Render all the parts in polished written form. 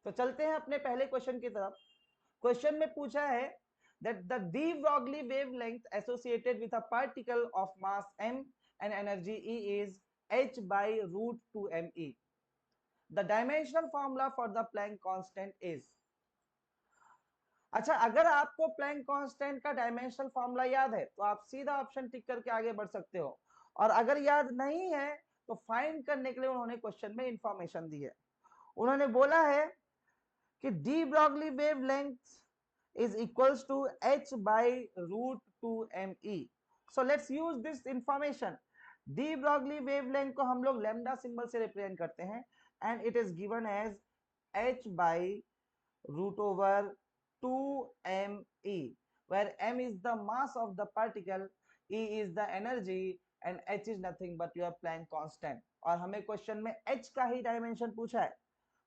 तो चलते हैं अपने पहले क्वेश्चन की तरफ। क्वेश्चन में पूछा है that the de Broglie wavelength associated with a particle of mass m and energy E is h by root 2 me. The dimensional formula for the Planck constant is। अच्छा, अगर आपको प्लैंक कांस्टेंट का dimensional formula याद है तो आप सीधा option tick करके आगे बढ़ सकते हो, और अगर याद नहीं है तो फाइंड करने के लिए उन्होंने क्वेश्चन में इंफॉर्मेशन दी है। उन्होंने बोला है कि D Broglie wavelength is equals to h by root 2 me. So let's use this information. De Broglie wavelength को हम लोग लैम्डा सिंबल से रिप्रेजेंट करते हैं and it is given as h by root over 2me, where m is the mass of the particle, e is the energy and h is nothing but your Planck constant। और हमें question में h का ही dimension पूछा है।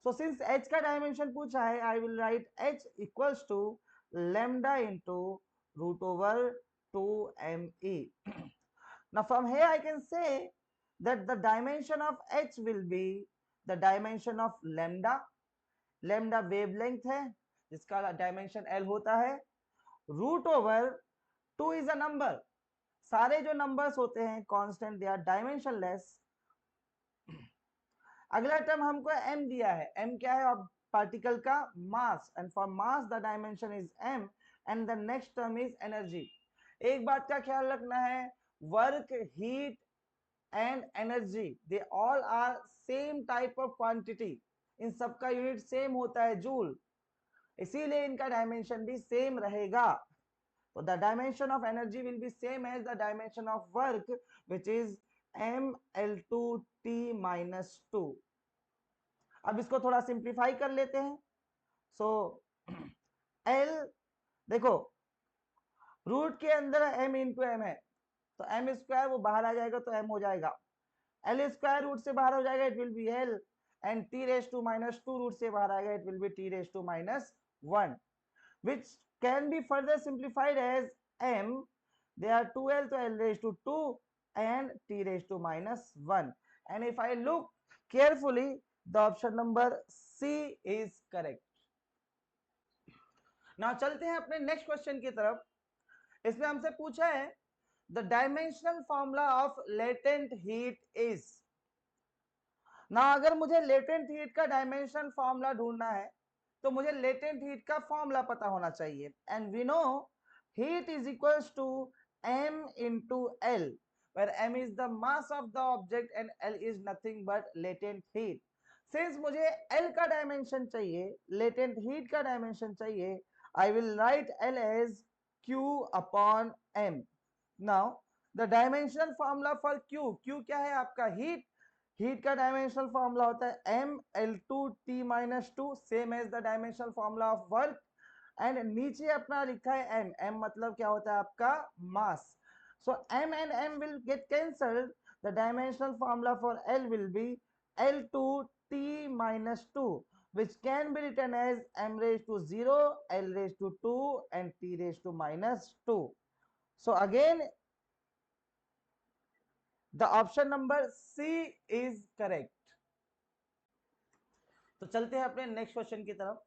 So since h का dimension पूछा है, I will write h equals to lambda into root over 2me। Now from here I can say that the dimension of h will be the dimension of lambda। lambda wavelength है जिसका dimension l होता है। Root over 2 is a number, सारे जो numbers होते हैं constant they are dimensionless. अगला term हमको m दिया है, m क्या है, अब पार्टिकल का mass, and for mass the dimension is m and the next term is energy. एक बात का ख्याल रखना है, work, heat and energy they all are same type of quantity, इन सबका यूनिट सेम होता है जूल, इसीलिए इनका डायमेंशन भी सेम रहेगा। तो the dimension of energy will be same as the dimension of work which is ml2t-2। अब इसको थोड़ा सिंप्लीफाई कर लेते हैं। सो l देखो रूट के अंदर m इंटू एम है, तो m स्क्वायर वो बाहर आ जाएगा तो m हो जाएगा, l स्क्वायर रूट से बाहर हो जाएगा it will be l, and t raise to minus 2 root से बाहर आएगा it will be t raise to minus 1, which can be further simplified as m, they are 2l, so l raised to 2 and t raised to minus 1, and if I look carefully the option number C is correct। now चलते हैं अपने next question की तरफ। इसमें हमसे पूछा है the dimensional formula of latent heat is. ना अगर मुझे लेटेंट हीट का डायमेंशनल फॉर्मूला ढूंढना है तो मुझे लेटेंट हीट का फॉर्मूला पता होना चाहिए, and we know heat is equals to m into l, where m is the mass of the object and l is nothing but latent heat। Since मुझे l का डायमेंशन चाहिए, latent heat का dimension चाहिए, I will write l as q upon m। now the dimensional formula for q, q क्या है आपका heat, heat का dimensional formula होता है ml2t-2, same as the dimensional formula of work, and नीचे अपना लिखा है m, m मतलब क्या होता है आपका मास। सो m and m will get cancelled, the dimensional formula for l will be l2t-2, which can be written as m raised to 0, l raised to 2 and t raised to minus 2। so again the option number C is correct। तो चलते हैं अपने next question की तरफ।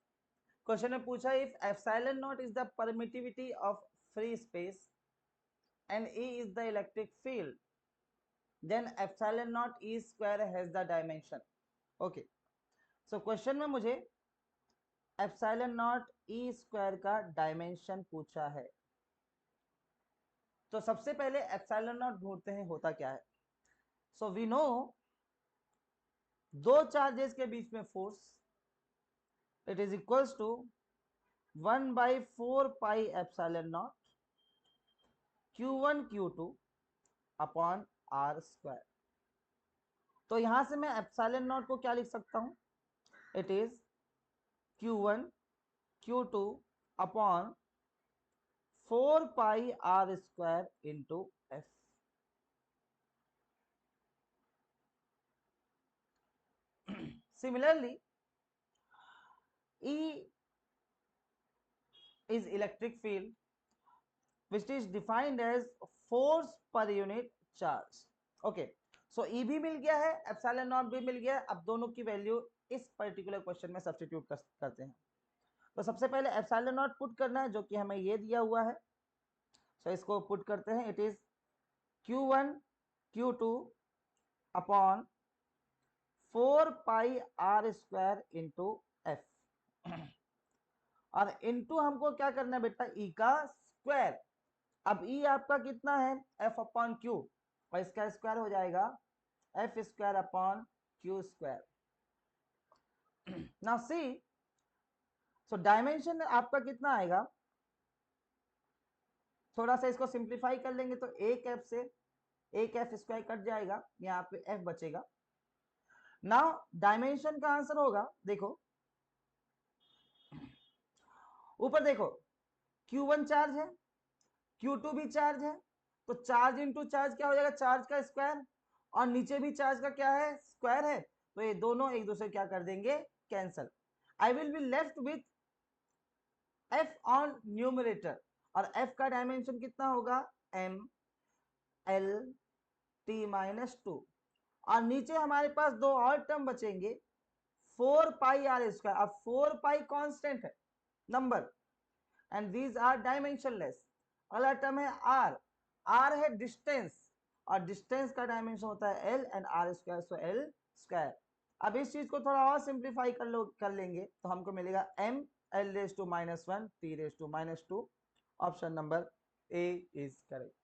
Question में पूछा if epsilon not is the permittivity of free space and E is the electric field, then epsilon naught E square has the dimension। okay, so question में मुझे epsilon naught E square का dimension पूछा है, तो सबसे पहले epsilon naught ढूंढते हैं होता क्या है। so we know दो चार्जेस के बीच में force, it is equals to 1/4 pi epsilon naught q1 q2 upon r square. तो यहां से मैं एप्सिलॉन नॉट को क्या लिख सकता हूं, it is q1 q2 upon 4 pi r square into f। Similarly E is electric field which is defined as force per unit charge। okay, so E भी मिल गया है, एप्सिलॉन नॉट भी मिल गया है, अब दोनों की वैल्यू इस पर्टिकुलर क्वेश्चन में सब्स्टिट्यूट करते हैं। तो सबसे पहले एप्सिलॉन नॉट पुट करना है, जो कि हमें ये दिया हुआ है। सो इसको पुट करते हैं। It is Q1 Q2 upon 4 pi R square into F, और इंटू हमको क्या करना है बेटा, ई का स्क्वायर। अब ई आपका कितना है, एफ अपॉन क्यू, और इसका स्क्वायर हो जाएगा F square upon Q square. Now see, so dimension आपका कितना आएगा, थोड़ा सा इसको सिंप्लीफाई कर लेंगे तो एक एफ से एक एफ स्क्वायर कट जाएगा, यहाँ पे एफ बचेगा। नाउ डायमेंशन का आंसर होगा, देखो ऊपर देखो, Q1 चार्ज है, Q2 भी चार्ज है, तो चार्ज इंटू चार्ज क्या हो जाएगा, चार्ज का स्क्वायर, और नीचे भी चार्ज का क्या है, स्क्वायर है, तो ये दोनों एक दूसरे क्या कर देंगे, cancel. I will be left with F on numerator, और एफ का डायमेंशन कितना होगा, M L T minus two, और नीचे हमारे पास दो और टर्म बचेंगे, 4 पाई आर स्क्वायर। अब 4 पाई कांस्टेंट है number, and these are dimensionless. अगला टर्म है आर, आर है डिस्टेंस, और डिस्टेंस का डायमेंशन होता है L, and R square, so L square. अब इस चीज को थोड़ा और सिंप्लीफाई कर लेंगे तो हमको मिलेगा M L raise to minus one T raise to minus two. Option number A is correct.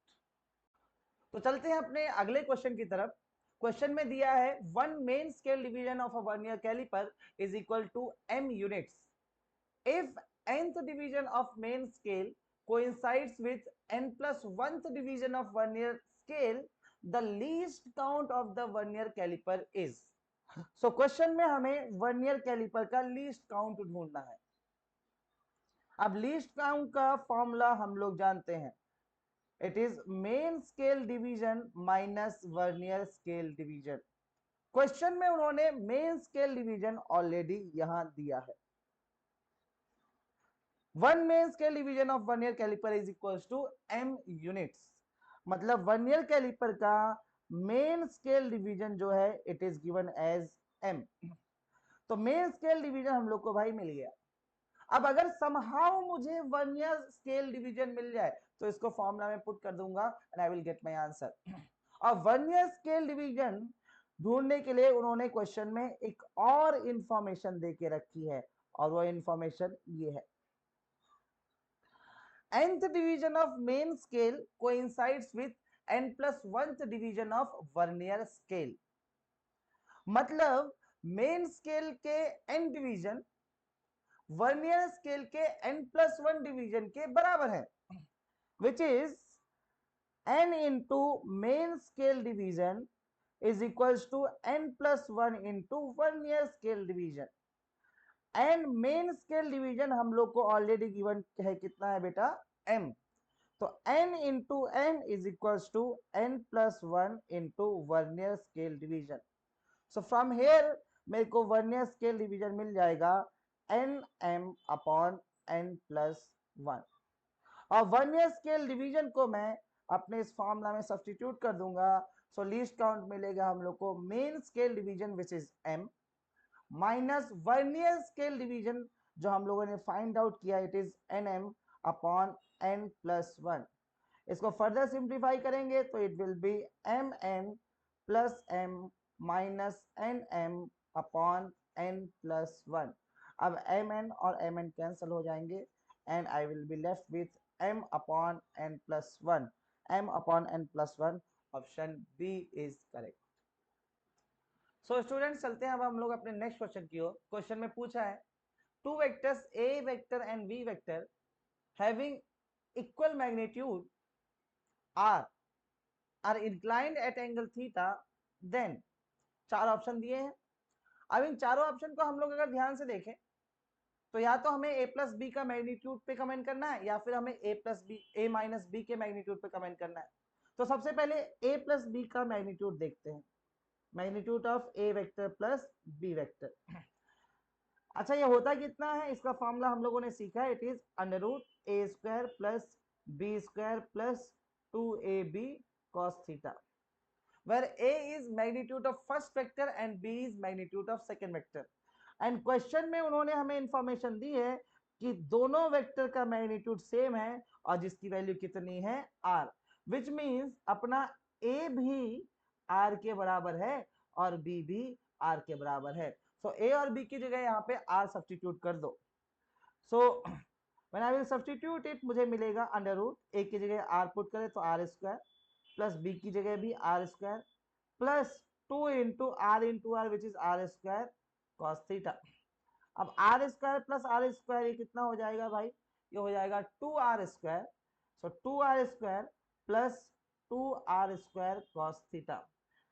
तो चलते हैं अपने अगले क्वेश्चन की तरफ। क्वेश्चन में दिया है one main scale division of a vernier caliper is equal to M units if nth division of main scale coincides with n plus 1th division of vernier scale, the least count of the vernier caliper is। so question में हमें vernier caliper का least count ढूंढना है। अब least count का formula हम लोग जानते हैं, it is main scale division minus vernier scale division. Question में उन्होंने मेन स्केल डिवीजन ऑलरेडी यहां दिया है। One main scale division of vernier caliper is equals to m units, मतलब वर्नियर कैलिपर का मेन स्केल डिवीजन जो है it is given as m। तो मेन स्केल डिवीजन हम लोग को भाई मिल गया। अब अगर समहाउ मुझे वर्नियर स्केल डिवीजन मिल जाए तो इसको फॉर्मूला में पुट कर दूंगा and I will gate my answer. और वर्नियर स्केल डिवीजन ढूंढने के लिए उन्होंने क्वेश्चन में एक और इंफॉर्मेशन दे के रखी है, और वो इंफॉर्मेशन ये है, nth division of main scale coincides with n plus 1th division of vernier scale। मतलब मेन स्केल के n डिवीजन वर्नियर स्केल के n plus 1 डिवीजन के बराबर है, which is n into main scale division is equals to n plus 1 into vernier scale division। And main scale division हम लोग को already given है, कितना है बेटा, m। तो n into n is equals to n plus one into vernier scale division. So from here मेरे को वर्नियर स्केल डिवीजन मिल जाएगा N M upon n plus one, और वर्नियर स्केल डिवीजन को मैं अपने इस फॉर्मूला में सब्स्टिट्यूट कर दूंगा। सो लीस्ट काउंट मिलेगा हम लोग को main scale division which is m minus vernier scale division जो हम लोगों ने फाइंड आउट किया, it is N M upon n plus one. इसको फर्दर सिंप्लीफाई करेंगे तो it will be M N plus M minus N M upon n plus one. अब M N और एम एन कैंसिल हो जाएंगे and I will be left with m upon n plus one, m upon n plus one. Option B is correct. So students चलते हैं अब हम लोग अपने नेक्स्ट क्वेश्चन की ओर। क्वेश्चन में पूछा है two vectors a vector and b vector having equal magnitude are inclined at angle theta, then चार ऑप्शन दिए हैं। अब इन चारों ऑप्शन को हम लोग अगर ध्यान से देखें तो या तो हमें a प्लस बी का मैग्नीट्यूड पे कमेंट करना है, या फिर हमें a plus B A minus B के मैग्नीट्यूड पे कमेंट करना है। तो सबसे पहले a प्लस बी का मैग्नीट्यूड देखते हैं, magnitude of a vector plus b vector. अच्छा ये होता कितना है, इसका फॉर्मूला हम लोगों ने सीखा है, it is under root A square plus B square plus 2ab cos theta, where a is magnitude of first vector and b is magnitude of second vector। And question में उन्होंने हमें इंफॉर्मेशन दी है कि दोनों वेक्टर का magnitude same है और जिसकी वैल्यू कितनी है आर, विच मीन्स अपना ए भी आर के बराबर है और बी भी आर के बराबर है। सो ए और बी की जगह यहाँ पे आर सब्स्टिट्यूट कर दो। So when I will substitute it, मुझे मिलेगा अंडर रूट ए की जगह आर पुट करें तो आर स्क्वायर प्लस बी की जगह भी R square plus 2 R which is R square cos theta. अब R square plus R square ये कितना हो जाएगा भाई, ये हो जाएगा 2 R square. So 2 R square plus 2 R square cos theta.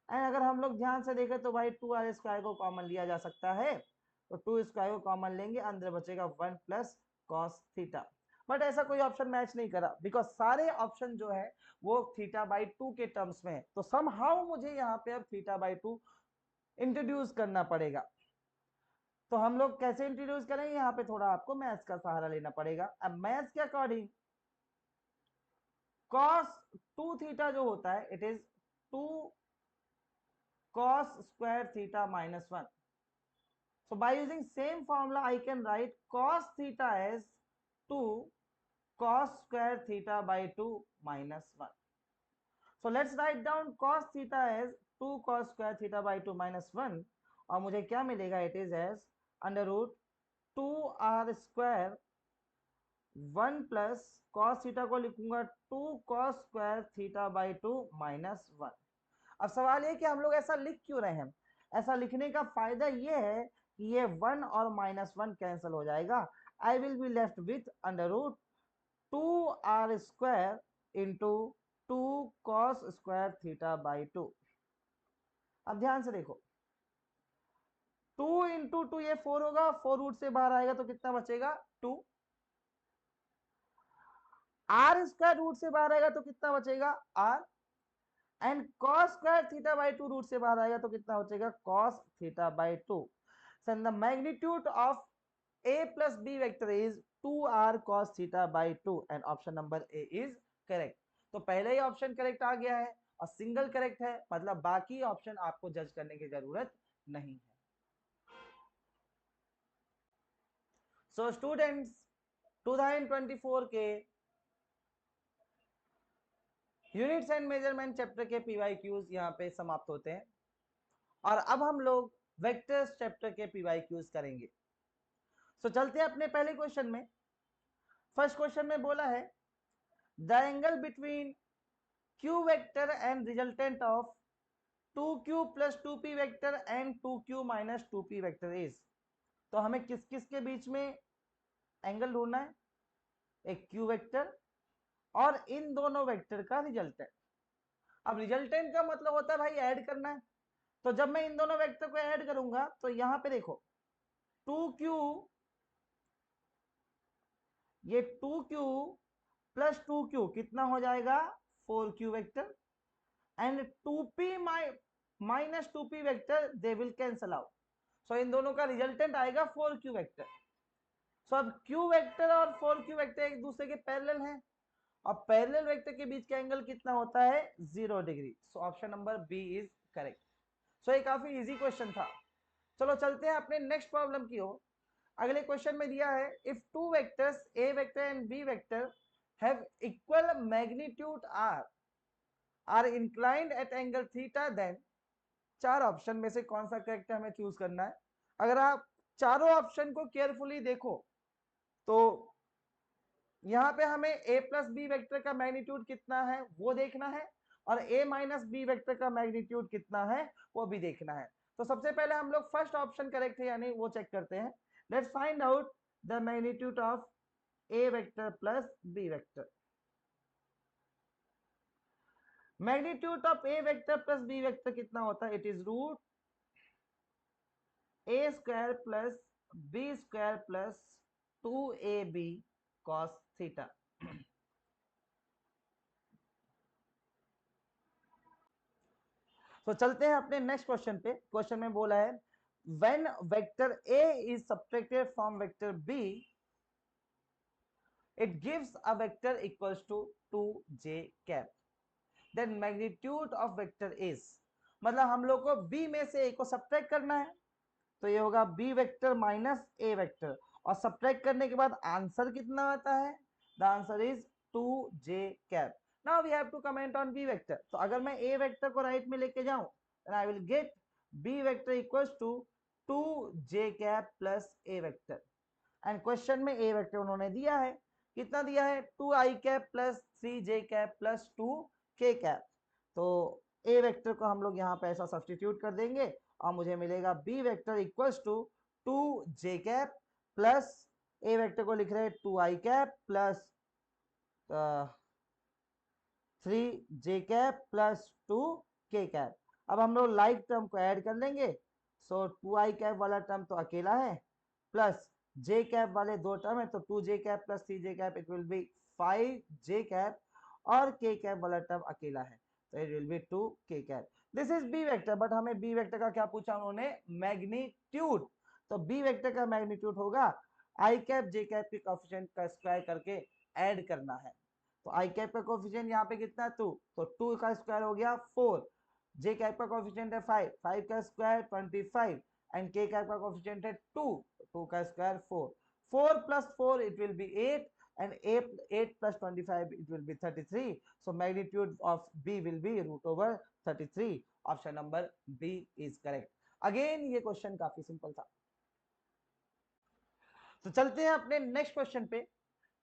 And अगर हम लोग ध्यान से देखें तो भाई 2 आर स्क्वायर को कॉमन लिया जा सकता है, तो 2 स्क्वायर को कॉमन लेंगे, अंदर बचेगा 1 प्लस कॉस थीटा। बट ऐसा कोई ऑप्शन मैच नहीं करा बिकॉज सारे ऑप्शन जो है वो थीटा बाई 2 के टर्म्स में है, तो समहाउ मुझे यहाँ पे अब थीटा बाई 2 इंट्रोड्यूस करना पड़ेगा। तो हम लोग कैसे इंट्रोड्यूस करेंगे, यहाँ पे थोड़ा आपको मैथ्स का सहारा लेना पड़ेगा। अब मैथ्स के अकॉर्डिंग cos 2 थीटा जो होता है it is 2 cos square theta minus 1. So by using same formula I can write cos theta as 2 cos square theta by 2 minus 1. So let's write down cos theta as 2 cos square theta by 2 minus 1 और मुझे क्या मिलेगा, it is as under root 2r square 1 plus cos theta को लिखूंगा 2 cos square theta by 2 minus 1। अब सवाल ये कि हम लोग ऐसा लिख क्यों रहे हैं, ऐसा लिखने का फायदा ये है कि ये 1 और -1 कैंसिल हो जाएगा। I will be left with under root 2r square into 2 cos square theta by 2। अब ध्यान से देखो 2 इंटू 2 ये 4 होगा, 4 रूट से बाहर आएगा तो कितना बचेगा 2। आर स्क्वायर रूट से बाहर आएगा तो कितना बचेगा r, and cos square theta by 2 root से बाहर आएगा तो कितना बचेगा cos theta by 2। So the magnitude of a plus b vector is 2r cos theta by 2 and option number A is correct। तो पहले ही ऑप्शन करेक्ट आ गया है और सिंगल करेक्ट है, मतलब बाकी ऑप्शन आपको जज करने की जरूरत नहीं है। सो स्टूडेंट्स 2024 के यूनिट्स एंड मेजरमेंट चैप्टर के पीवाईक्यूज यहाँ पे समाप्त होते हैं और अब हम लोग वेक्टर्स चैप्टर के पीवाईक्यूज करेंगे। सो चलते हैं अपने पहले क्वेश्चन में। फर्स्ट क्वेश्चन में बोला है the angle between q vector and resultant of 2q plus 2p vector and 2q minus 2p vector is. तो हमें किस किस के बीच में एंगल ढूंढना है, एक q वेक्टर और इन दोनों वेक्टर का रिजल्टेंट। अब रिजल्टेंट का मतलब होता है भाई ऐड करना है, तो जब मैं इन दोनों वेक्टर को ऐड करूंगा तो यहां पे देखो 2q, ये 2q प्लस 2q कितना हो जाएगा 4q vector and 2p minus 2p vector they will cancel out. So इन दोनों का रिजल्टेंट आएगा 4q वेक्टर। सो अब q वेक्टर और 4q वेक्टर एक दूसरे के पैरेलल हैं और पैरेलल वेक्टर के बीच का एंगल कितना होता है 0 degree. So option number B is correct. So ये काफी इजी क्वेश्चन था। चलो चलते हैं अपने नेक्स्ट प्रॉब्लम की ओर। अगले क्वेश्चन में दिया है if two vectors A vector and B vector have equal magnitude are inclined at angle theta then. चार ऑप्शन में से कौन सा करेक्ट है हमें चूज करना है। अगर आप चारों ऑप्शन को केयरफुली देखो तो यहाँ पे हमें a प्लस बी वेक्टर का मैग्नीट्यूड कितना है वो देखना है और a माइनस बी वेक्टर का मैग्नीट्यूड कितना है वो भी देखना है। तो सबसे पहले हम लोग फर्स्ट ऑप्शन करेक्ट है यानी वो चेक करते हैं। Let's find out the magnitude of a vector plus b vector. Magnitude of a vector plus b vector कितना होता है, it is root a square plus b square plus 2ab cos theta. तो चलते हैं अपने next question पे। Question में बोला है when vector a is subtracted from vector b it gives a vector equals to 2j cap then magnitude of vector is। मतलब हम लोग को b में से a को सब्ट्रैक्ट करना है तो ये होगा B vector minus A vector, और सब्ट्रैक्ट करने के बाद आंसर कितना आता है, the answer is 2j cap. Now we have to comment on B vector. तो अगर मैं ए वेक्टर को राइट में लेके जाऊं, then I will get B vector equals to 2j cap plus A vector. And question में ए वेक्टर उन्होंने दिया है, कितना दिया है, 2i cap plus 3j cap plus 2k cap. तो ए वेक्टर को हम लोग यहाँ पे ऐसा सब्सटीट्यूट कर देंगे और मुझे मिलेगा B vector equals to 2j cap plus A vector को लिख रहे हैं 2i cap plus 3j cap plus 2k cap. अब हम लोग लाइक टर्म को ऐड कर लेंगे। सो 2i कैप वाला टर्म तो अकेला है, प्लस j कैप वाले दो टर्म है, तो 2j cap plus 3j cap it will be 5j cap, और k कैप वाला टर्म अकेला है, तो it will be 2k cap. This is B vector, but हमें बी वेक्टर का क्या पूछा उन्होंने, मैग्नीट्यूड। तो बी वेक्टर का मैग्नीट्यूड होगा आई कैप जे कैप के कोएफिशिएंट का स्क्वायर करके ऐड करना है। तो आई कैप का कोएफिशिएंट यहाँ पे कितना है 2, तो 2 का स्क्वायर हो गया 4, जे कैप का कोएफिशिएंट है 5, 5 का स्क्वायर 25, एंड के कैप का कोएफिशिएंट है 2, 2 का square 4, 4 plus 4 it will be 8, and 8 plus 25 it will be 33. So magnitude of B will be root over 33. Option number B is correct. Again ये क्वेश्चन काफी simple था। तो चलते हैं अपने नेक्स्ट क्वेश्चन पे।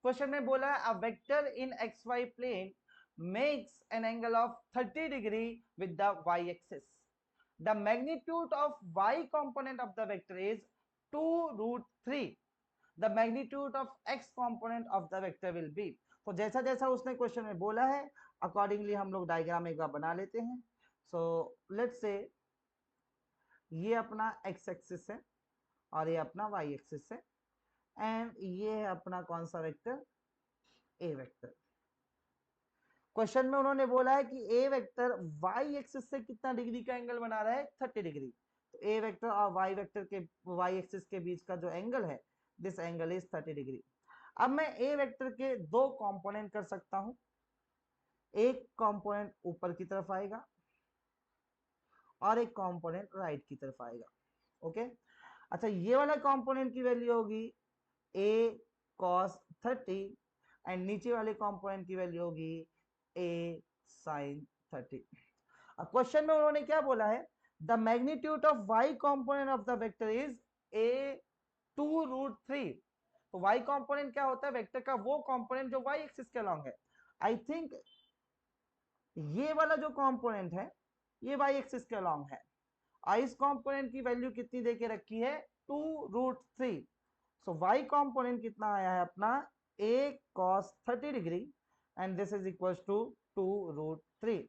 क्वेश्चन में बोला है a vector in X Y plane makes an angle of 30 degree with the Y axis. The magnitude of Y component of the vector is 2√3। The magnitude of X component of the vector will be. तो जैसा जैसा उसने question में बोला है accordingly हम लोग diagram एक बार बना लेते हैं। सो लेट्स से ये अपना एक्स एक्सिस है और ये अपना वाई एक्सिस है, एंड ये है अपना कौन सा वेक्टर, ए वेक्टर। क्वेश्चन में उन्होंने बोला है कि ए वेक्टर वाई एक्सिस से कितना डिग्री का एंगल बना रहा है, 30 डिग्री। तो ए वेक्टर और वाई वेक्टर के वाई एक्सिस के बीच का जो एंगल है, दिस एंगल इज 30 डिग्री। अब मैं ए वेक्टर के दो कंपोनेंट कर सकता हूं, एक कंपोनेंट ऊपर की तरफ आएगा और एक कंपोनेंट राइट की तरफ आएगा। ओके, अच्छा ये वाला कंपोनेंट की वैल्यू होगी a cos 30, एंड नीचे वाले कंपोनेंट की वैल्यू होगी a sin 30। अब क्वेश्चन में उन्होंने क्या बोला है, the magnitude of y component of the vector is a 2√3। तो y कंपोनेंट क्या होता है, वेक्टर का वो कंपोनेंट जो y एक्सिस के अलॉन्ग है। आई थिंक ये वाला जो कंपोनेंट है ये y एक्सिस के अलॉन्ग है, और इस कंपोनेंट की वैल्यू कितनी देके रखी है, 2√3। सो y कंपोनेंट कितना आया है अपना, a cos 30 degree, and this is equals to 2√3।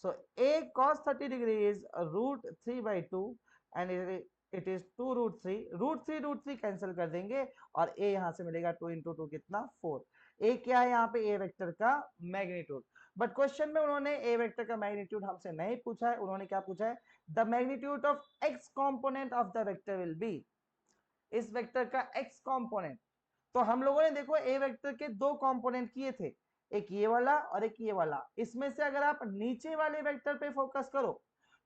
So a cos 30 degree is √3/2, and it is 2√3। √3 cancel कर देंगे और a यहां से मिलेगा 2 इंटू 2 कितना 4। a क्या है यहाँ पे, a वेक्टर का मैग्नीट्यूड। बट क्वेश्चन में उन्होंने a वेक्टर का मैग्नीट्यूड हमसे नहीं पूछा है, उन्होंने क्या पूछा है, the magnitude of x component of the vector will B. इस वेक्टर का x कंपोनेंट, तो हम लोगों ने देखो ए वेक्टर के दो कंपोनेंट किए थे, एक ये वाला और एक ये वाला। इसमें से अगर आप नीचे वाले वेक्टर पे फोकस करो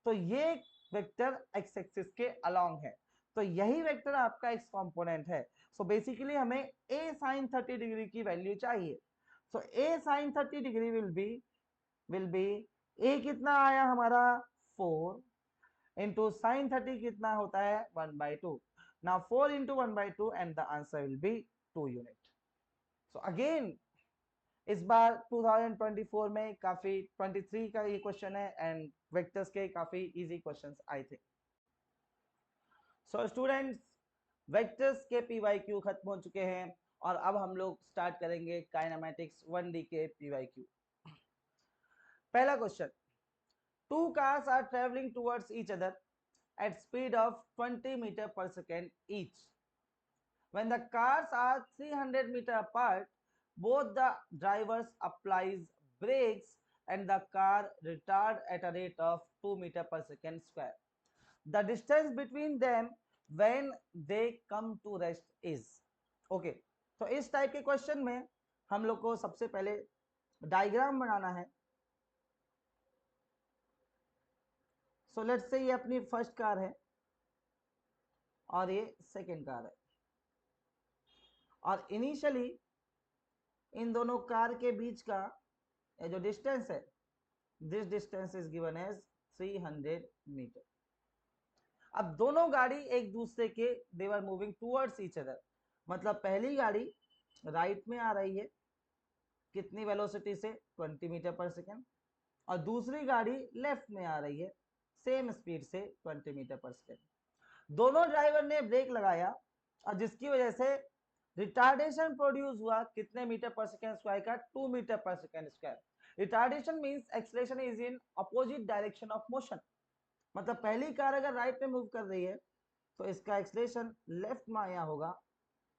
तो ये वेक्टर एक्स एक्सिस के अलोंग है, तो यही वेक्टर आपका एक्स कंपोनेंट है। सो बेसिकली हमें a sin 30 डिग्री की वैल्यू चाहिए। सो a sin 30 degree will be a कितना आया हमारा 4 इंटू साइन 30 कितना होता है 1/2। now 4 into 1/2 and the answer will be 2 unit। so again इस बार 2024 में काफी 23 का ये क्वेश्चन है, एंड वेक्टर्स के काफी इजी क्वेश्चंस आई थे। सो स्टूडेंट्स, वेक्टर्स के पीवाईक्यू खत्म हो चुके हैं और अब हम लोग स्टार्ट करेंगे काइनेमैटिक्स 1D के पीवाईक्यू। पहला question, two cars are travelling towards each other at speed of 20 meter per second each. When the cars are 300 meter apart, both the drivers applies brakes and the car retard at a rate of 2 meter per second square. The distance between them when they come to rest is। okay, तो इस type के question में हम लोग को सबसे पहले diagram बनाना है। सो लेट्स से ये अपनी फर्स्ट कार है, और ये सेकेंड कार है, और इनिशियली इन दोनों कार के बीच का जो डिस्टेंस है, this distance is given as 300 metre. अब दोनों गाड़ी एक दूसरे के they were moving towards each other, मतलब पहली गाड़ी राइट में आ रही है कितनी वेलोसिटी से, 20 मीटर पर सेकेंड, और दूसरी गाड़ी लेफ्ट में आ रही है सेम स्पीड से 20 मीटर पर सेकेंड। दोनों ड्राइवर ने ब्रेक लगाया और जिसकी वजह से रिटार्डेशन प्रोड्यूस हुआ कितने मीटर पर सेकेंड स्क्वायर का, 2 मीटर पर second square. Retardation means acceleration is in opposite direction of motion, मतलब पहली कार अगर राइट में मूव कर रही है तो इसका एक्सीलरेशन लेफ्ट में आया होगा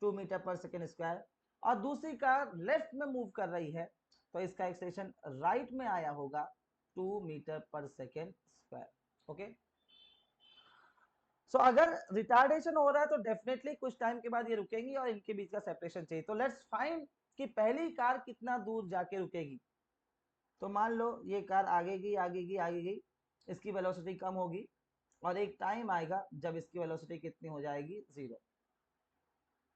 2 मीटर पर सेकेंड स्क्वायर, और दूसरी कार लेफ्ट में मूव कर रही है तो इसका एक्सीलरेशन राइट में आया होगा 2 मीटर पर सेकेंड स्क्वायर। ओके, सो अगर रिटार्डेशन हो रहा है तो डेफिनेटली कुछ टाइम के बाद ये रुकेंगी और इनके बीच का सेपरेशन चाहिए। तो लेट्स फाइंड कि पहली कार कितना दूर जाके रुकेगी। तो मान लो ये कार आगे गई, इसकी वेलोसिटी कम होगी और एक टाइम आएगा जब इसकी वेलोसिटी कितनी हो जाएगी, 0।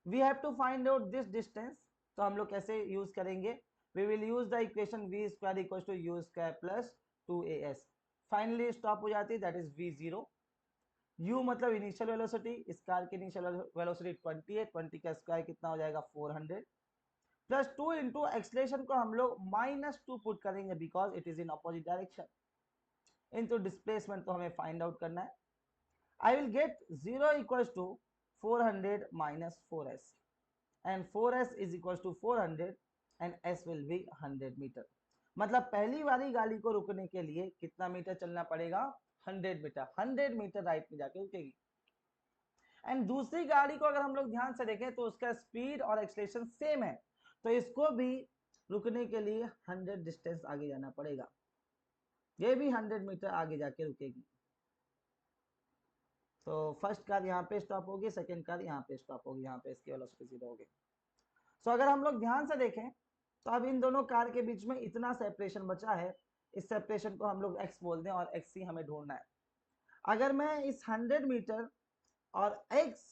We have to find out this distance, तो हम लोग कैसे यूज करेंगे, we will use the equation v square equal to u square plus 2as। Finally stop हो जाती है, दैट इज v0। u मतलब इनिशियल वेलोसिटी, इस कार की इनिशियल वेलोसिटी 20 है, 20 का स्क्वायर कितना हो जाएगा 400, प्लस 2 इंटू एक्सलेशन को हम लोग -2 पुट करेंगे because it is in opposite direction, into displacement तो हमें फाइंड आउट करना है। I will get 0 equal to 400 minus 4s, and 4s is equals to 400 and s will be 100 metre. मतलब पहली वाली गाड़ी को रुकने के लिए कितना मीटर चलना पड़ेगा, 100 मीटर, 100 मीटर राइट में जाके रुकेगी। एंड दूसरी गाड़ी को अगर हम लोग ध्यान से देखें तो उसका स्पीड और एक्सीलरेशन सेम है, तो इसको भी रुकने के लिए 100 डिस्टेंस आगे जाना पड़ेगा, ये भी 100 मीटर आगे जाके रुकेगी। तो फर्स्ट कार यहाँ पे स्टॉप होगी, सेकेंड कार यहाँ पे स्टॉप होगी, यहाँ पे इसकी वेलोसिटी 0 होगी। सो अगर हम लोग ध्यान से देखें तो अब इन दोनों कार के बीच में इतना सेपरेशन बचा है, इस सेपरेशन को हम लोग x बोल दें और x ही हमें ढूंढना है। अगर मैं इस 100 मीटर और x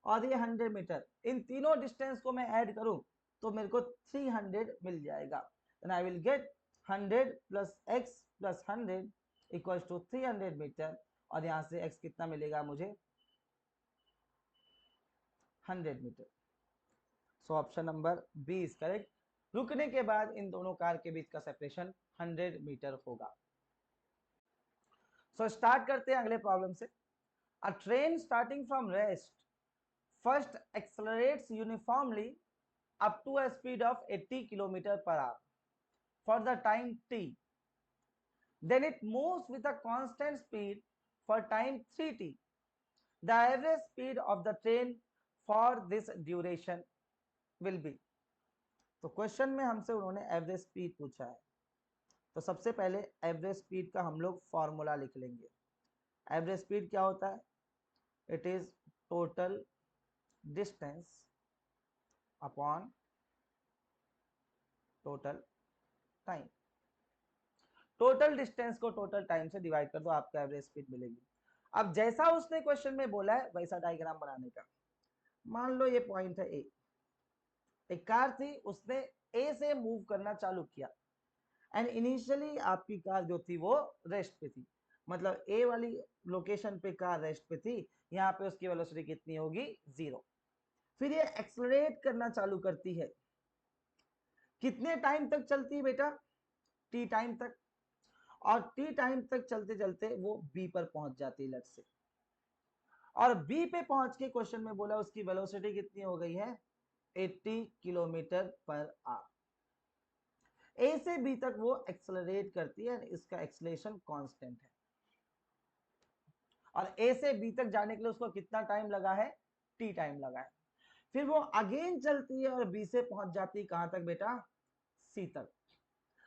और ये 100 मीटर इन तीनों डिस्टेंस को मैं ऐड करूं तो मेरे को 300 मिल जाएगा। Then I will get 100 plus x plus 100 equals to 300 metre, और यहाँ से x कितना मिलेगा मुझे, 100 metre. So option number B is correct. रुकने के बाद इन दोनों कार के बीच का सेपरेशन 100 मीटर होगा। सो स्टार्ट करते हैं अगले प्रॉब्लम से। अ train starting from rest first accelerates uniformly up to a speed of 80 km per hour for the time t, then it moves with a constant speed for time 3t, the average speed of the train for this duration will be। तो question में हमसे उन्होंने average speed पूछा है, तो सबसे पहले average speed का हम लोग फॉर्मूला लिख लेंगे। एवरेज स्पीड क्या होता है, it is total distance upon total time. Total distance को टोटल टाइम से डिवाइड कर दो, आपको एवरेज स्पीड मिलेगी। अब जैसा उसने क्वेश्चन में बोला है वैसा डायग्राम बनाने का। मान लो ये पॉइंट है ए, एक कार थी, उसने ए से मूव करना चालू किया एंड इनिशियली आपकी कार जो थी वो रेस्ट पे थी, मतलब ए वाली लोकेशन पे कार रेस्ट पे थी, यहाँ पे उसकी वेलोसिटी कितनी होगी, 0। फिर ये एक्सेलरेट करना चालू करती है, कितने टाइम तक चलती है बेटा, टी टाइम तक, और टी टाइम तक चलते चलते वो बी पर पहुंच जाती है लेट्स से, और बी पे पहुंच के क्वेश्चन में बोला उसकी वेलोसिटी कितनी हो गई है, 80 किलोमीटर पर आवर। ए से बी तक वो एक्सेलरेट करती है, इसका एक्सेलरेशन कांस्टेंट है, और ए से बी तक जाने के लिए उसको कितना टाइम लगा है, टी टाइम लगा है। फिर वो अगेन चलती है और बी से पहुंच जाती है कहां तक बेटा, सी तक।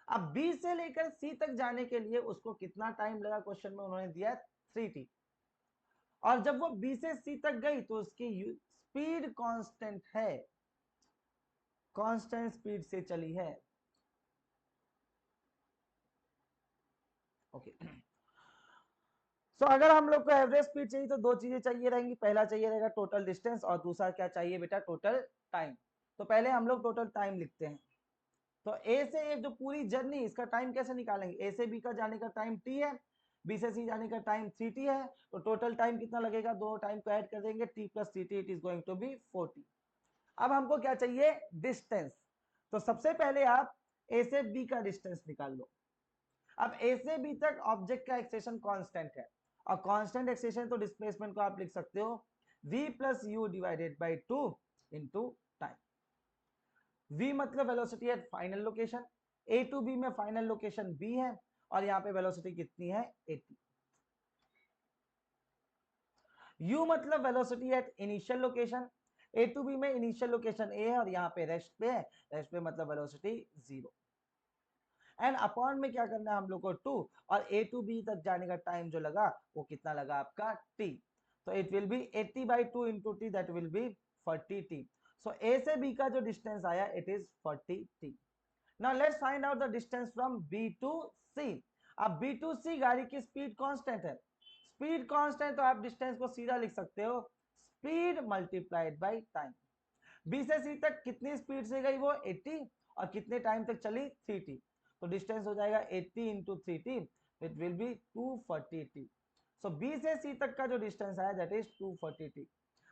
अब बी से लेकर सी तक जाने के लिए उसको कितना टाइम लगा, क्वेश्चन में उन्होंने दिया 3t, और जब वो बी से सी तक गई तो उसकी स्पीड कांस्टेंट है, कांस्टेंट स्पीड से चली है। ओके, सो अगर हम लोग को एवरेज स्पीड चाहिए तो दो चीजें चाहिए रहेंगी, पहला चाहिए रहेगा टोटल डिस्टेंस और दूसरा क्या चाहिए बेटा, टोटल टाइम। तो पहले हम लोग टोटल टाइम लिखते हैं। तो ए से ये जो पूरी जर्नी इसका टाइम कैसे निकालेंगे, ए से बी का जाने का टाइम टी है, बी से सी जाने का टाइम 3t है, तो टोटल टाइम कितना लगेगा, दो टाइम को ऐड कर देंगे, t plus 3t, it is going to be 40। अब हमको क्या चाहिए, डिस्टेंस। तो सबसे पहले आप ए से बी का डिस्टेंस निकाल लो। अब ए से बी तक ऑब्जेक्ट का एक्सेशन कांस्टेंट है, और कांस्टेंट एक्सेशन तो डिस्प्लेसमेंट को आप लिख सकते हो v plus U divided by 2 into time. v मतलब velocity at final location, a to b में फाइनल लोकेशन b है, और यहाँ पे वेलोसिटी कितनी है 80। u मतलब velocity at initial location, a to b में इनिशियल लोकेशन a है और यहाँ पे रेस्ट पे है, रेस्ट पे मतलब वेलोसिटी 0। एंड अपॉन में क्या करना है हम लोग को 2, और a टू b तक जाने का टाइम जो लगा वो कितना लगा आपका t। तो it will be 80 by 2 into T, that will be 40t। So a से b का जो डिस्टेंस आया it is 40t। Now let's find out the distance from b to c। अब b टू c गाड़ी की speed constant है, speed constant तो आप डिस्टेंस को सीधा लिख सकते हो speed multiplied by time. b से c तक कितनी स्पीड से गई वो 80, और कितने टाइम तक चली 3t, तो डिस्टेंस हो जाएगा 80 into 3t, it will B 240t। So b से c तक का जो डिस्टेंस आया दैट इज 240t।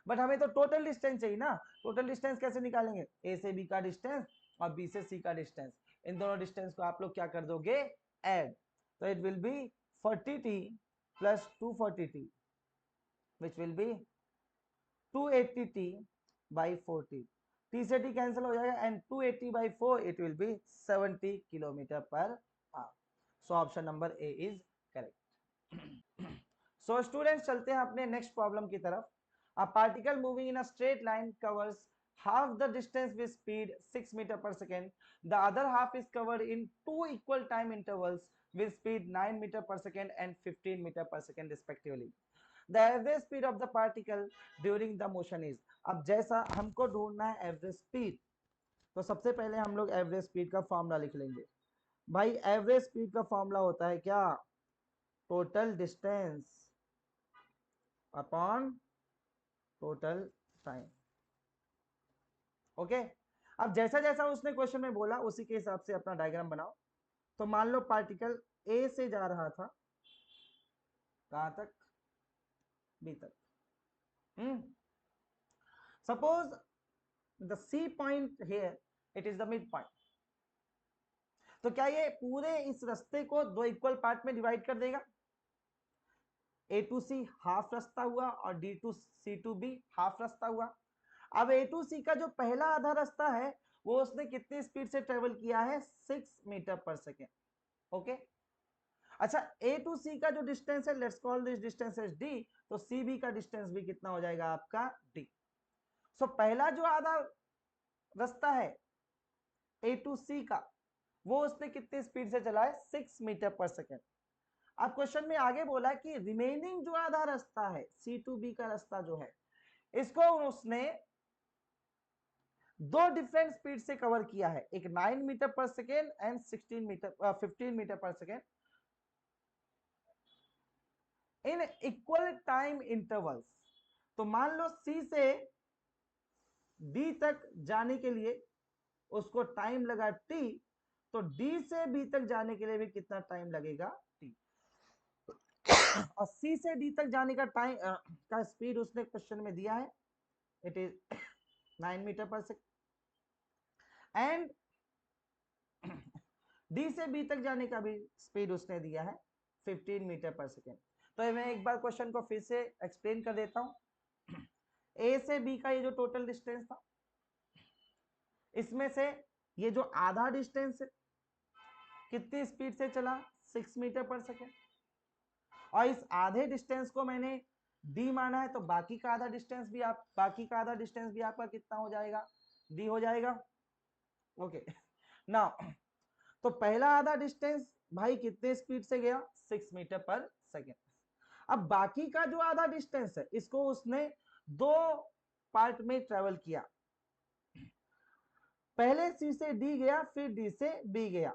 बट हमें तो टोटल डिस्टेंस चाहिए ना, टोटल डिस्टेंस कैसे निकालेंगे, a से b का डिस्टेंस और b से c का डिस्टेंस, इन दोनों डिस्टेंस को आप लोग क्या कर दोगे, ऐड। तो it will be 40t plus 240t which will be 280t by 4t, t से t कैंसिल हो जाएगा, and 280 by 4 it will B 70 kilometre per hour. So option number A is correct. So students चलते हैं अपने next problem की तरफ। A particle moving in a straight line covers half the distance with speed 6 meter per second, the other half is covered in two equal time intervals with speed 9 meter per second and 15 meter per second respectively. The average speed of the particle during the motion is। अब जैसा हमको ढूंढना है average speed, तो सबसे पहले हम लोग एवरेज स्पीड का फॉर्मूला लिख लेंगे। भाई एवरेज स्पीड का फॉर्मूला होता है क्या, total distance upon total time. Okay, अब जैसा जैसा उसने क्वेश्चन में बोला उसी के हिसाब से अपना डायग्राम बनाओ। तो मान लो पार्टिकल ए से जा रहा था कहां तक, बी तक। Suppose the C point here it is the mid point. तो क्या ये पूरे इस रास्ते को दो इक्वल पार्ट में डिवाइड कर देगा, ए टू सी हाफ रास्ता हुआ और D to C to B half रास्ता हुआ। अब ए टू सी का जो पहला आधा रास्ता है वो उसने कितनी स्पीड से ट्रेवल किया है, 6 मीटर पर सेकेंड। ओके, अच्छा ए टू सी का जो डिस्टेंस है, let's call this distance as D, तो सी बी का डिस्टेंस भी कितना हो जाएगा आपका डी। सो पहला जो आधा रास्ता है ए टू सी का, वो उसने कितनी स्पीड से चला है, 6 मीटर पर सेकेंड। अब क्वेश्चन में आगे बोला कि रिमेनिंग जो आधा रास्ता है सी टू बी का रास्ता जो है, इसको उसने दो डिफरेंट स्पीड से कवर किया है, एक 9 मीटर पर सेकेंड एंड 15 मीटर पर second in equal time intervals. तो मान लो सी से डी तक जाने के लिए उसको टाइम लगा टी, तो डी से बी तक जाने के लिए भी कितना टाइम लगेगा टी। और सी से डी तक जाने का टाइम का स्पीड उसने क्वेश्चन में दिया है, इट इज 9 मीटर पर सेकेंड, एंड डी से बी तक जाने का भी स्पीड उसने दिया है 15 मीटर पर सेकेंड। तो मैं एक बार क्वेश्चन को फिर से एक्सप्लेन कर देता हूं। ए से बी का ये जो टोटल डिस्टेंस था, इसमें से ये जो आधा डिस्टेंस है कितनी स्पीड से चला, 6 मीटर पर सेकेंड, और इस आधे डिस्टेंस को मैंने डी माना है, तो बाकी का आधा डिस्टेंस भी आपका कितना हो जाएगा, डी हो जाएगा। ओके, नाउ तो पहला आधा डिस्टेंस भाई कितने स्पीड से गया, 6 मीटर पर सेकेंड। अब बाकी का जो आधा डिस्टेंस है इसको उसने दो पार्ट में ट्रेवल किया, पहले सी से डी गया फिर डी से बी गया।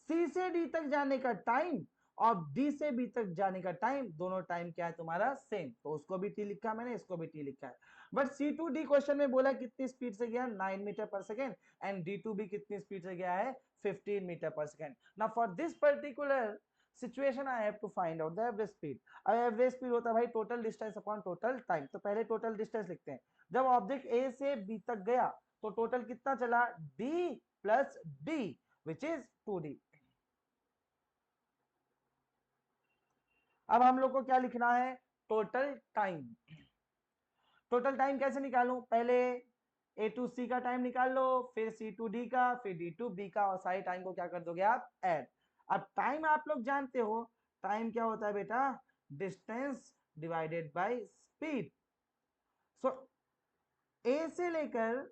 सी से डी तक जाने का टाइम और डी से बी तक जाने का टाइम, दोनों टाइम क्या है तुम्हारा सेम, तो उसको भी टी लिखा मैंने, इसको भी टी लिखा है। बट C2D क्वेश्चन में बोला कितनी स्पीड से गया, 9 मीटर पर सेकेंड, एंड D2B कितनी स्पीड से गया है, 15 मीटर पर second. Now for this particular situation I have to find out the average speed. अब एवरेज स्पीड होता है भाई total distance upon total time, तो पहले टोटल डिस्टेंस लिखते हैं। जब ऑब्जेक्ट ए से बी तक गया तो टोटल कितना चला, D plus D which is 2D। अब हम लोग को क्या लिखना है, टोटल टाइम। टोटल टाइम कैसे निकालूं, पहले ए टू सी का टाइम निकाल लो, फिर सी टू डी का, फिर डी टू बी का, और सारे टाइम को क्या कर दोगे आप, ऐड। अब टाइम आप लोग जानते हो, टाइम क्या होता है बेटा, डिस्टेंस डिवाइडेड बाय स्पीड। सो ए से लेकर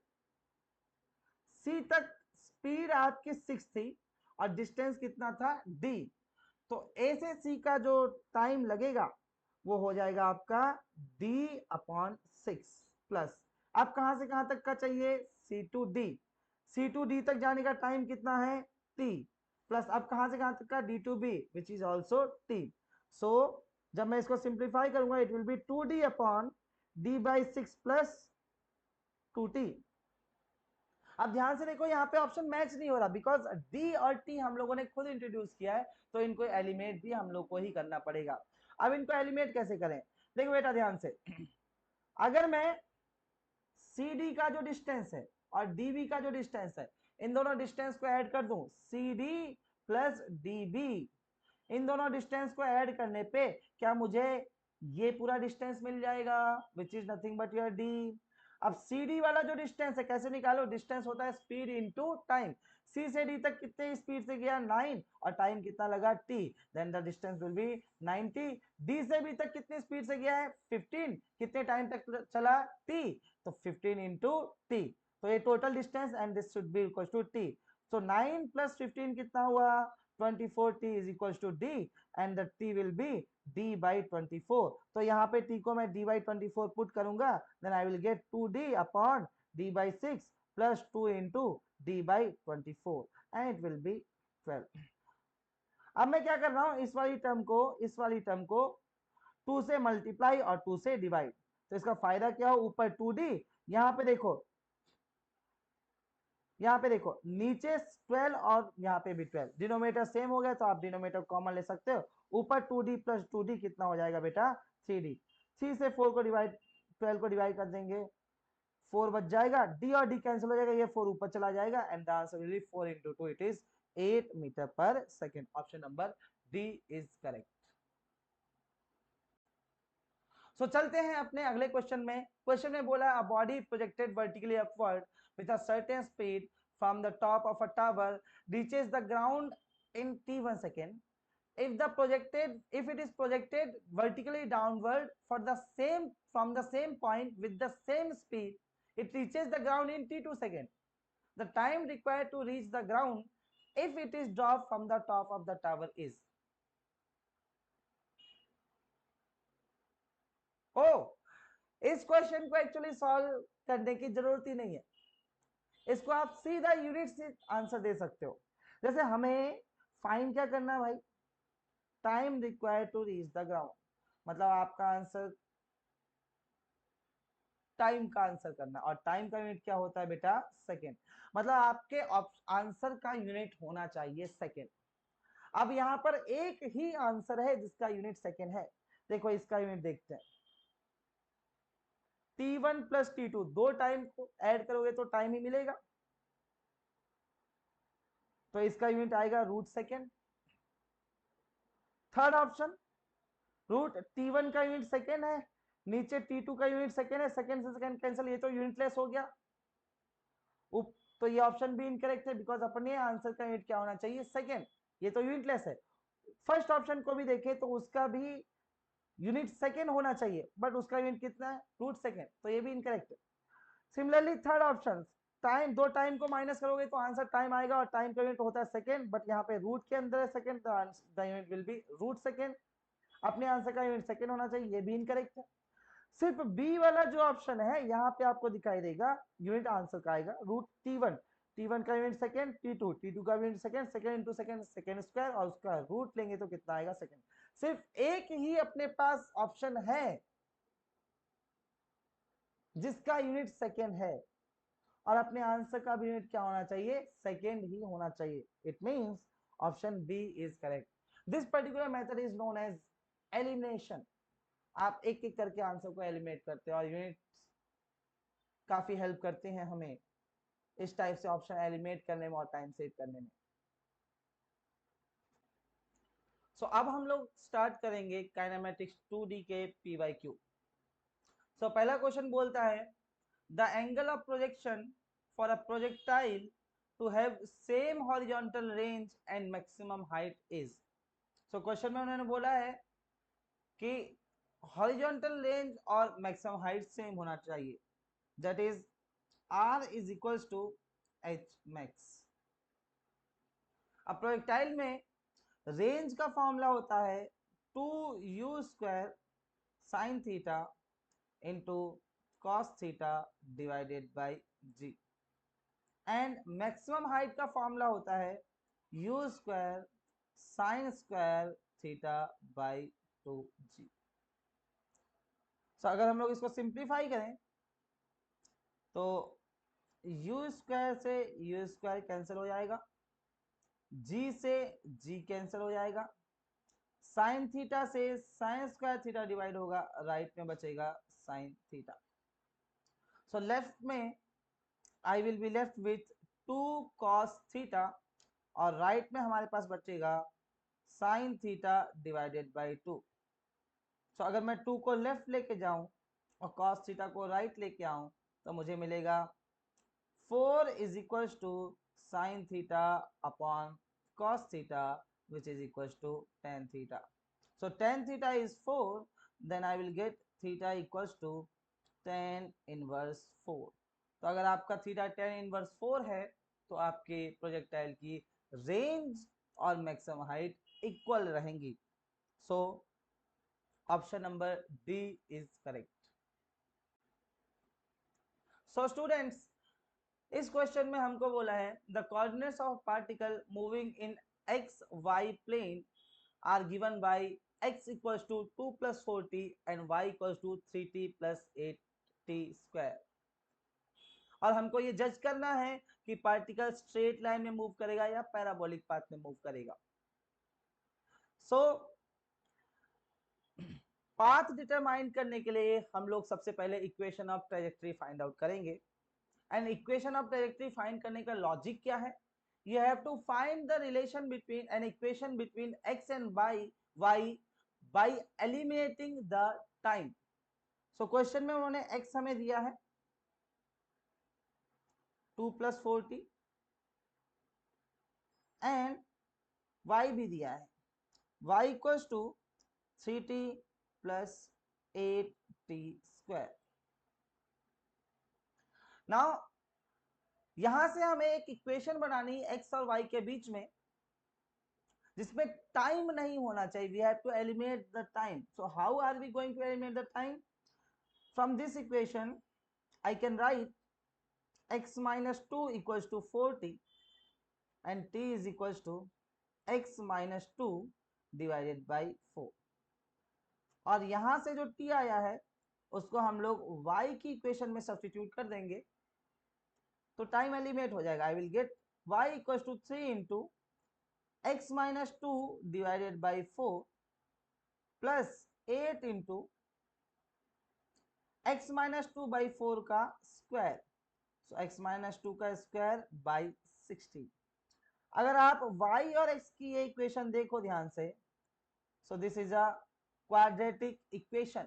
सी तक स्पीड आपकी 6 थी और डिस्टेंस कितना था, डी। तो ए से सी का जो टाइम लगेगा वो हो जाएगा आपका d अपॉन 6 प्लस, अब कहां से कहां तक का चाहिए, C to D. C to D तक जाने का टाइम कितना है, t, प्लस अब कहां से कहां तक का, d to B which is also t। So जब मैं इसको सिंप्लीफाई करूंगा it will be 2d upon d by 6 प्लस 2t। अब ध्यान से देखो यहाँ पे ऑप्शन मैच नहीं हो रहा, बिकॉज डी और टी हम लोगों ने खुद इंट्रोड्यूस किया है, तो इनको एलिमिनेट भी हम लोग को ही करना पड़ेगा। अब इनको एलिमिनेट कैसे करें, देखो बेटा ध्यान से, अगर मैं सी डी का जो डिस्टेंस है और डीबी का जो डिस्टेंस है, इन दोनों डिस्टेंस को ऐड कर दूं, सी डी प्लस डीबी, इन दोनों डिस्टेंस को ऐड करने पे क्या मुझे ये पूरा डिस्टेंस मिल जाएगा, which is nothing but your D. अब सी डी वाला जो डिस्टेंस है कैसे निकालो, डिस्टेंस होता है स्पीड इनटू टाइम, सी से डी तक कितने स्पीड से गया, 9, और टाइम कितना लगा, t, then the distance will be 90। D से बी तक कितनी स्पीड से गया है, 15, कितने टाइम तक चला, t, तो 15 इंटू टी, तो ये total distance and this should be equal to t। So 9 plus 15 कितना हुआ, 24t is equals to d and the t will be d by 24। तो यहाँ पे t को मैं d by 24 पुट करूंगा, then I will get 2d upon d by 6 plus 2 into d by 24 and it will be 12। अब मैं क्या कर रहा हूं, इस वाली टर्म को 2 से मल्टीप्लाई और 2 से डिवाइड, तो इसका फायदा क्या हो, ऊपर 2d, यहाँ पे देखो नीचे 12 और यहाँ पे भी 12, डिनोमिनेटर सेम हो गया तो आप डिनोमिनेटर कॉमन ले सकते हो, ऊपर 2d प्लस 2d कितना हो जाएगा बेटा, 3d। 3 से 4 को डिवाइड, 12 को डिवाइड कर देंगे, 4 बच जाएगा, d और d कैंसिल हो जाएगा, ये 4 ऊपर चला जाएगा, and the answer will be 4 into 2 it is 8 metre पर second. Option number D is correct. So चलते हैं अपने अगले क्वेश्चन में। क्वेश्चन में बोला a body projected vertically upward with a certain speed from the top of a tower reaches the ground in t1 second. If it is projected vertically downward for the same from the same point with the same speed, it reaches the ground in t2 second. The time required to reach the ground if it is dropped from the top of the tower is, इस question को actually solve करने की जरूरत ही नहीं है, इसको आप सीधा यूनिट से आंसर दे सकते हो। जैसे हमें फाइंड क्या करना है भाई, time required to reach the ground, मतलब आपका आंसर टाइम का आंसर करना, और टाइम का यूनिट क्या होता है बेटा, सेकेंड, मतलब आपके आंसर का यूनिट होना चाहिए सेकेंड। अब यहाँ पर एक ही आंसर है जिसका यूनिट सेकेंड है, देखो इसका यूनिट देखते हैं, t1 प्लस t2, दो टाइम को ऐड करोगे तो टाइम ही मिलेगा, तो इसका यूनिट आएगा root second. Third option, root t1 का यूनिट सेकेंड है, नीचे t2 का यूनिट सेकेंड है, सेकेंड से सेकेंड कैंसिल, ये तो यूनिटलेस हो गया, तो ये ऑप्शन भी इनकरेक्ट है, बिकॉज अपने आंसर का यूनिट क्या होना चाहिए, सेकेंड, ये तो यूनिटलेस है। फर्स्ट ऑप्शन को भी देखें तो उसका भी यूनिट सेकेंड होना चाहिए, बट उसका यूनिट कितना है, रूट सेकेंड, तो ये भी इनकरेक्ट है। सिमिलरली थर्ड ऑप्शन, टाइम, दो टाइम को माइनस करोगे तो आंसर टाइम आएगा, और टाइम का यूनिट होता है सेकेंड, बट यहाँ पे रूट के अंदर है second, the unit will be root second, अपने आंसर का यूनिट सेकेंड होना चाहिए, ये भी इनकरेक्ट है। सिर्फ बी वाला जो ऑप्शन है यहाँ पे आपको दिखाई देगा यूनिट आंसर का आएगा रूट t1, t1 का यूनिट सेकेंड, t2 का unit second, second into second second square, और उसका रूट लेंगे तो कितना आएगा सेकेंड। सिर्फ एक ही अपने पास ऑप्शन है जिसका यूनिट सेकेंड है, और अपने आंसर का भी यूनिट क्या होना चाहिए, सेकेंड ही होना चाहिए। It means option B is correct. This particular method is known as elimination. आप एक एक करके आंसर को एलिमिनेट करते हैं, और यूनिट काफी हेल्प करते हैं हमें इस टाइप से ऑप्शन एलिमिनेट करने में और टाइम सेव करने में। सो अब हम लोग स्टार्ट करेंगे काइनेमेटिक्स 2D के PYQ। सो पहला क्वेश्चन बोलता है the angle of projection for a projectile to have same horizontal range and maximum height is. So question में उन्होंने बोला है कि हॉरिजॉन्टल रेंज और मैक्सिमम हाइट सेम होना चाहिए, that is r is equals to h max। अब projectile में रेंज का फॉर्मूला होता है 2u² sin theta into cos theta divided by g, and maximum height का फॉर्मूला होता है u² sin² theta by 2g। अगर हम लोग इसको सिंप्लीफाई करें तो u² से u² कैंसिल हो जाएगा, g से g कैंसिल हो जाएगा, साइन थीटा से sin² थीटा डिवाइड होगा, राइट में बचेगा साइन थीटा। सो लेफ्ट में आई will be left with 2 cos theta, और राइट में हमारे पास बचेगा साइन थीटा डिवाइडेड बाई 2। सो अगर मैं 2 को लेफ्ट लेके जाऊं और cos थीटा को राइट लेके आऊं तो मुझे मिलेगा 4 is equals to sine theta upon cos theta which is equals to tan theta. So tan theta is 4, then I will get theta equals to tan inverse 4. तो अगर आपका थीटा tan inverse 4 है तो आपके प्रोजेक्टाइल की range और maximum height equal रहेंगी। So option number D is correct. So students, इस क्वेश्चन में हमको बोला है the coordinates of particle moving in X Y plane are given by x equals to 2 plus 4t and y equals to 3t plus 8t square। और हमको ये जज करना है कि पार्टिकल स्ट्रेट लाइन में मूव करेगा या पैराबोलिक पाथ में मूव करेगा। सो पाथ डिटरमाइन करने के लिए हम लोग सबसे पहले equation of trajectory find out करेंगे। And equation of trajectory find करने का लॉजिक क्या है, you have to find the relation between an equation between x and y by eliminating the time। so question में उन्होंने x हमें दिया है 2 plus 4t एंड y भी दिया है y equals to 3t plus 8t square। Now यहां से हमें एक इक्वेशन बनानी है x और y के बीच में जिसमें टाइम नहीं होना चाहिए। We have to eliminate the time. So how are we going to eliminate the time? From this equation I can write x minus 2 equals to 4t and t is equals to x minus 2 divided by 4। और यहां से जो t आया है उसको हम लोग y की इक्वेशन में सब्स्टिट्यूट कर देंगे तो टाइम एलिमिनेट हो जाएगा। I will gate y equals to 3 into x minus 2 divided by 4 plus 8 into x minus 2 by 4 का स्क्वायर। सो x minus 2 का स्क्वायर बाई 16। अगर आप y और x की ये इक्वेशन देखो ध्यान से, so this is a quadratic equation.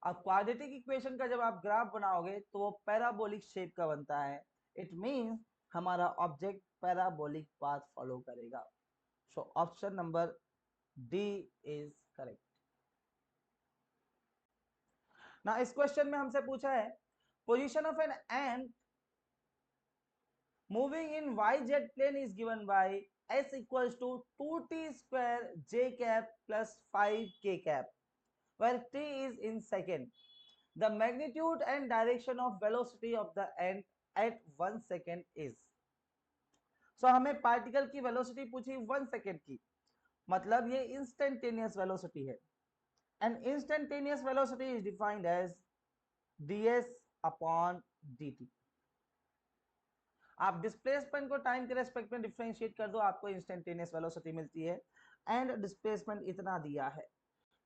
अब क्वाड्रेटिक इक्वेशन का जब आप ग्राफ बनाओगे तो वो पैराबोलिक शेप का बनता है। इट मींस हमारा ऑब्जेक्ट पैराबोलिक पाथ फॉलो करेगा। सो option number D is correct. ना इस क्वेश्चन में हमसे पूछा है position of an ant moving in yz plane is given by s equals to 2t square j cap plus 5k cap where t is in second. The magnitude and direction of velocity of the ant at 1 second is। सो हमें particle की velocity पूछी 1 second की, मतलब ये instantaneous velocity है। And instantaneous velocity is defined as ds upon dt। आप displacement को time के रेस्पेक्ट में डिफरेंशिएट कर दो, आपको इंस्टेंटेनियस वेलोसिटी मिलती है। एंड डिस्प्लेसमेंट इतना दिया है,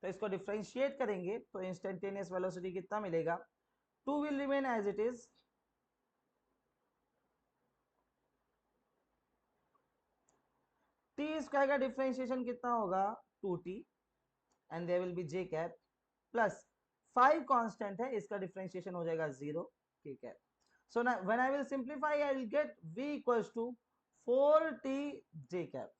तो इसको डिफरेंशिएट करेंगे तो इंस्टेंटेनियस वेलोसिटी कितना मिलेगा, 2 will remain as it is, T square का डिफरेंशिएशन कितना होगा 2t, and there will be j cap plus 5 constant है, इसका डिफरेंशिएशन हो जाएगा 0, ठीक है। सो ना when I will simplify I will get v equals to 4t j cap.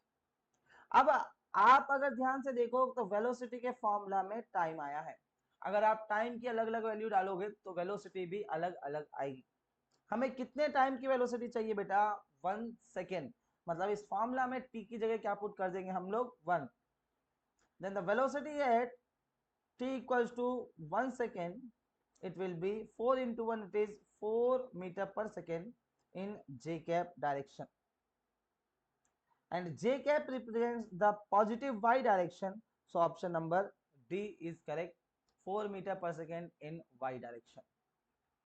अब आप अगर ध्यान से देखो तो वेलोसिटी के फॉर्मूला में टाइम आया है, अगर आप टाइम की अलग अलग वैल्यू डालोगे तो वेलोसिटी भी अलग अलग आएगी। हमें कितने टाइम की वेलोसिटी चाहिए बेटा, 1 सेकेंड, मतलब इस फॉर्मूला में t की जगह क्या पुट कर देंगे हम लोग 1, then the velocity at t equals to 1 second, it will be 4 into 1, it is 4 meter per second in j cap direction, and j cap represents the positive y direction, so option number D is correct, 4 meter per second in y direction.